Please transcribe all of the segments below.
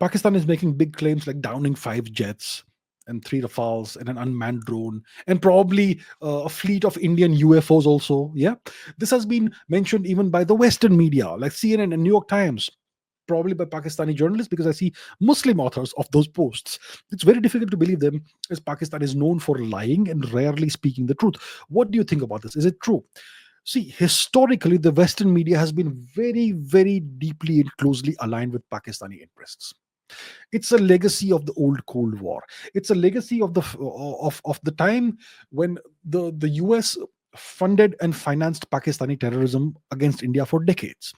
Pakistan is making big claims like downing 5 jets and 3 Rafales and an unmanned drone and probably a fleet of Indian UFOs also. Yeah, this has been mentioned even by the Western media like CNN and New York Times, probably by Pakistani journalists, because I see Muslim authors of those posts. It's very difficult to believe them, as Pakistan is known for lying and rarely speaking the truth. What do you think about this? Is it true? See, historically, the Western media has been very, very deeply and closely aligned with Pakistani interests. It's a legacy of the old Cold War. It's a legacy of the time when the US funded and financed Pakistani terrorism against India for decades,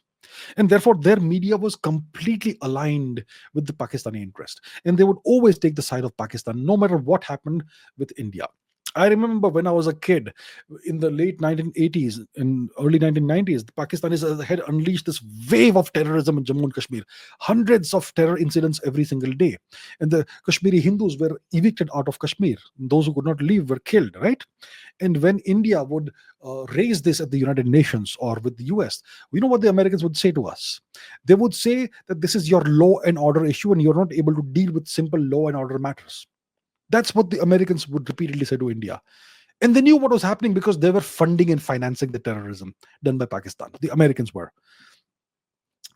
and therefore their media was completely aligned with the Pakistani interest, and they would always take the side of Pakistan no matter what happened with India. I remember when I was a kid in the late 1980s and early 1990s, the Pakistanis had unleashed this wave of terrorism in Jammu and Kashmir. Hundreds of terror incidents every single day. And the Kashmiri Hindus were evicted out of Kashmir. Those who could not leave were killed, right? And when India would raise this at the United Nations or with the US, we know what the Americans would say to us. They would say that this is your law and order issue and you're not able to deal with simple law and order matters. That's what the Americans would repeatedly say to India. And they knew what was happening because they were funding and financing the terrorism done by Pakistan. The Americans were.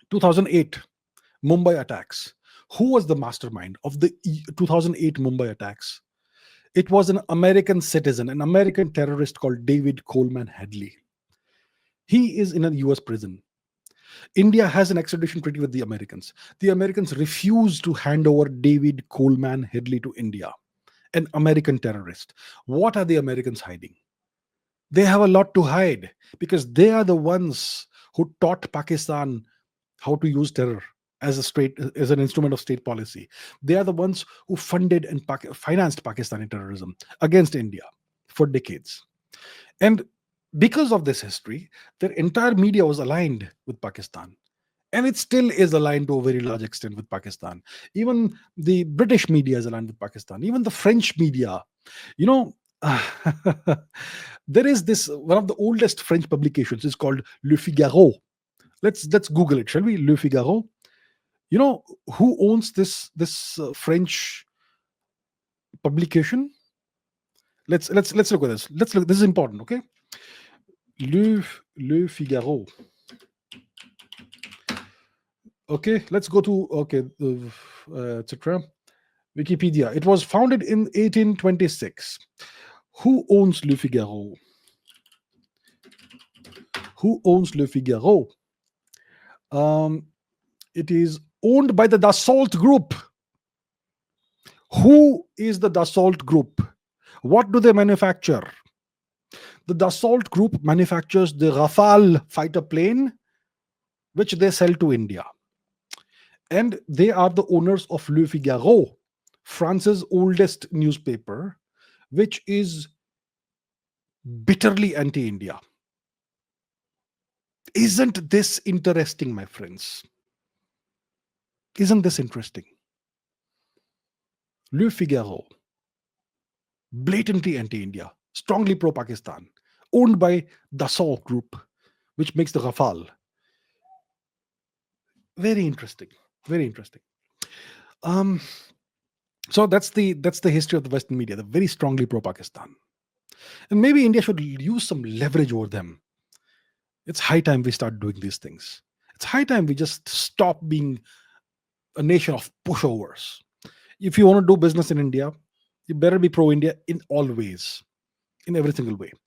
2008, Mumbai attacks. Who was the mastermind of the 2008 Mumbai attacks? It was an American citizen, an American terrorist called David Coleman Hadley. He is in a US prison. India has an extradition treaty with the Americans. The Americans refuse to hand over David Coleman Hadley to India, an American terrorist. What are the Americans hiding? They have a lot to hide because they are the ones who taught Pakistan how to use terror as an instrument of state policy. They are the ones who funded and financed Pakistani terrorism against India for decades. And because of this history, their entire media was aligned with Pakistan. And it still is aligned to a very large extent with Pakistan. Even the British media is aligned with Pakistan. Even the French media. You know, there is this one of the oldest French publications is called Le Figaro. Let's Google it, shall we? Le Figaro. You know who owns this French publication? Let's look at this. Let's look. This is important. Okay. Le Figaro. Okay, let's go to etc. Wikipedia. It was founded in 1826. Who owns Le Figaro? Who owns Le Figaro? It is owned by the Dassault Group. Who is the Dassault Group? What do they manufacture? The Dassault Group manufactures the Rafale fighter plane, which they sell to India. And they are the owners of Le Figaro, France's oldest newspaper, which is bitterly anti-India. Isn't this interesting, my friends? Isn't this interesting? Le Figaro, blatantly anti-India, strongly pro-Pakistan, owned by Dassault Group, which makes the Rafale. Very interesting. Very interesting. So that's the history of the Western media. They're very strongly pro-Pakistan. And maybe India should use some leverage over them. It's high time we start doing these things. It's high time we just stop being a nation of pushovers. If you want to do business in India, you better be pro-India in all ways, in every single way.